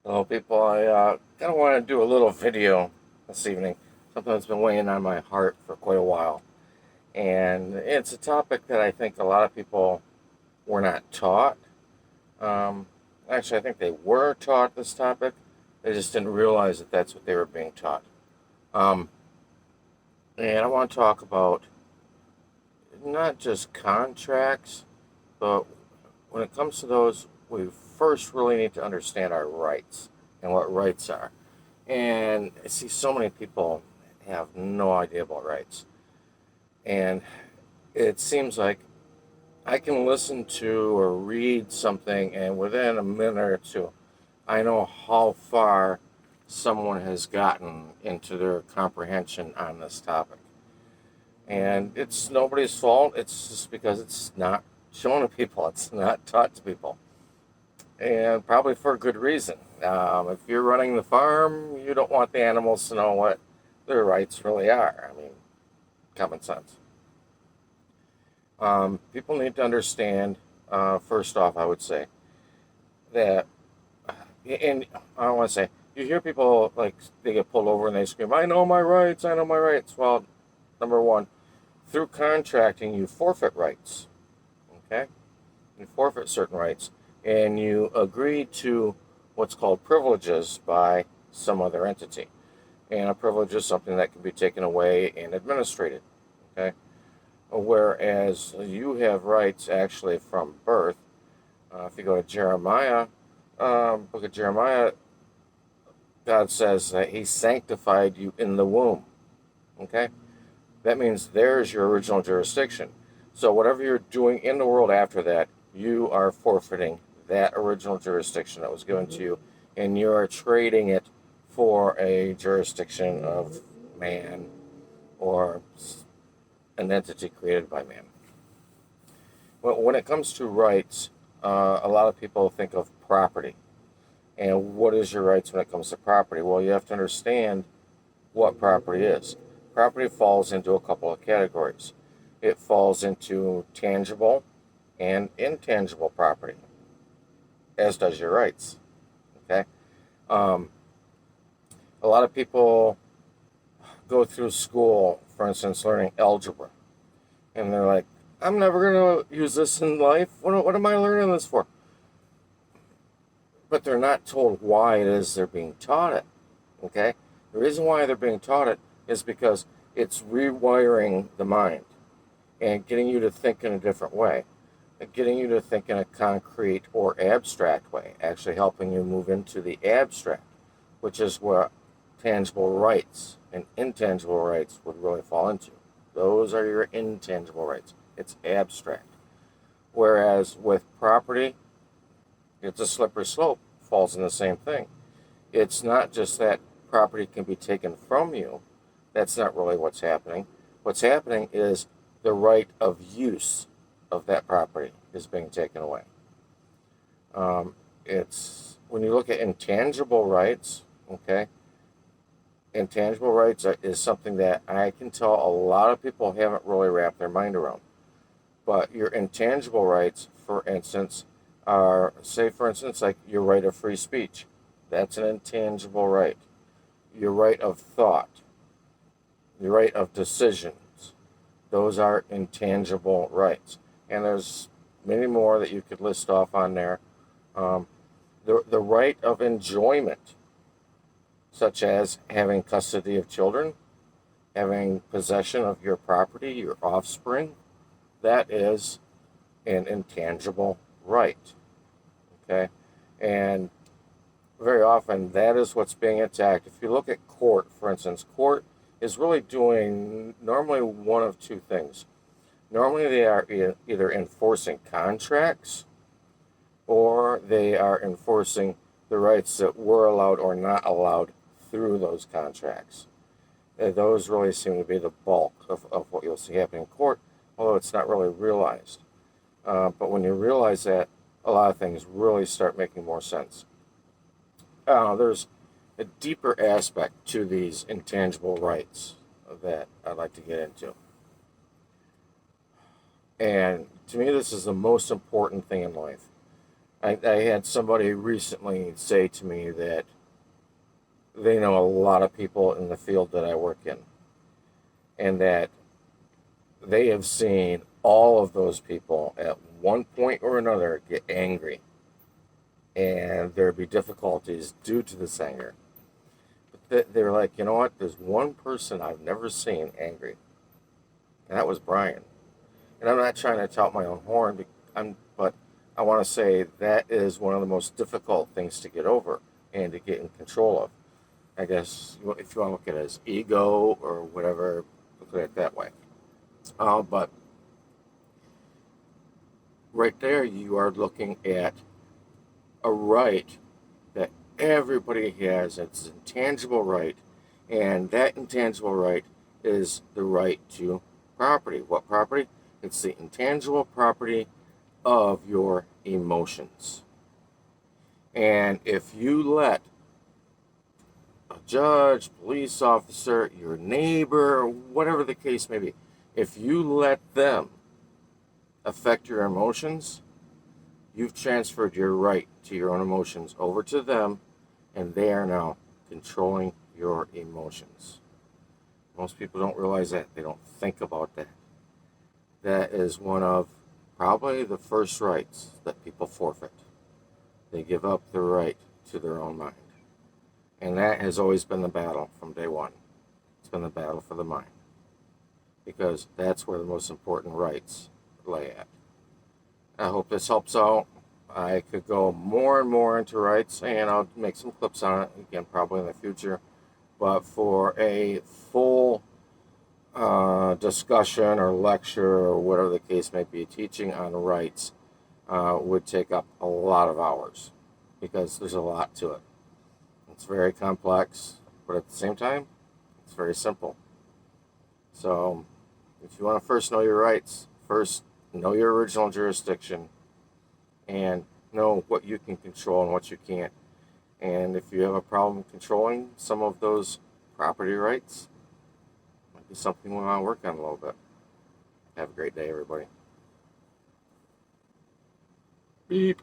Hello, people. I kind of want to do a little video this evening. Something that's been weighing on my heart for quite a while. And it's a topic that I think a lot of people were not taught. Um, Actually, I think they were taught this topic. They just didn't realize that that's what they were being taught. Um, and I want to talk about not just contracts, but when it comes to those, we first really need to understand our rights and what rights are. And I see so many people have no idea about rights. And it seems like I can listen to or read something, and within a minute or two, I know how far someone has gotten into their comprehension on this topic. And it's nobody's fault. It's just because it's not shown to people, it's not taught to people. And probably for a good reason. If you're running the farm, you don't want the animals to know what their rights really are. I mean, common sense. People need to understand, first off, I would say, that, and I don't want to say, you hear people like they get pulled over and they scream, I know my rights, I know my rights. Well, number one, through contracting, you forfeit rights. Okay? You forfeit certain rights, and you agree to what's called privileges by some other entity. And a privilege is something that can be taken away and administrated. Okay? Whereas you have rights actually from birth. If you go to Jeremiah, book of Jeremiah, God says that He sanctified you in the womb. Okay? That means there's your original jurisdiction. So whatever you're doing in the world after that, you are forfeiting that original jurisdiction that was given to you, and you are trading it for a jurisdiction of man or an entity created by man. When it comes to rights, a lot of people think of property. And what is your rights when it comes to property? Well, you have to understand what property is. Property falls into a couple of categories. It falls into tangible and intangible property, as does your rights. Okay? Um, a lot of people go through school, for instance, learning algebra, and they're like, I'm never going to use this in life. What am I learning this for? But they're not told why it is they're being taught it. Okay? The reason why they're being taught it is because it's rewiring the mind and getting you to think in a different way, getting you to think in a concrete or abstract way, actually helping you move into the abstract, which is where tangible rights and intangible rights would really fall into. Those are your intangible rights. It's abstract. Whereas with property, it's a slippery slope, falls in the same thing. It's not just that property can be taken from you. That's not really what's happening. What's happening is the right of use of that property is being taken away. It's when you look at intangible rights, okay, intangible rights is something that I can tell a lot of people haven't really wrapped their mind around. But your intangible rights, for instance, are, say, for instance, like your right of free speech. That's an intangible right. Your right of thought, your right of decisions. Those are intangible rights. And there's many more that you could list off on there. The right of enjoyment, such as having custody of children, having possession of your property, your offspring, that is an intangible right. Okay? And very often that is what's being attacked. If you look at court, for instance, court is really doing normally one of two things. Normally they are either enforcing contracts or they are enforcing the rights that were allowed or not allowed through those contracts. Those really seem to be the bulk of what you'll see happening in court, although it's not really realized. But when you realize that, a lot of things really start making more sense. There's a deeper aspect to these intangible rights that I'd like to get into. And to me, this is the most important thing in life. I had somebody recently say to me that they know a lot of people in the field that I work in, and that they have seen all of those people at one point or another get angry, and there be difficulties due to this anger. But they're like, you know what? There's one person I've never seen angry, and that was Brian. And I'm not trying to tout my own horn, but I want to say that is one of the most difficult things to get over and to get in control of. I guess if you want to look at it as ego or whatever, look at it that way. But right there, you are looking at a right that everybody has. It's an intangible right, and that intangible right is the right to property. What property? It's the intangible property of your emotions. And if you let a judge, police officer, your neighbor, whatever the case may be, if you let them affect your emotions, you've transferred your right to your own emotions over to them, and they are now controlling your emotions. Most people don't realize that. They don't think about that. That is one of probably the first rights that people forfeit. They give up the right to their own mind. And that has always been the battle from day one. It's been the battle for the mind. Because that's where the most important rights lay at. I hope this helps out. I could go more and more into rights, and I'll make some clips on it, again, probably in the future. But for a full discussion or lecture or whatever the case may be, teaching on rights would take up a lot of hours because there's a lot to it. It's very complex, but at the same time, it's very simple. So if you want to first know your rights, first know your original jurisdiction and know what you can control and what you can't. And if you have a problem controlling some of those property rights, it might be something we want to work on a little bit. Have a great day, everybody. Beep.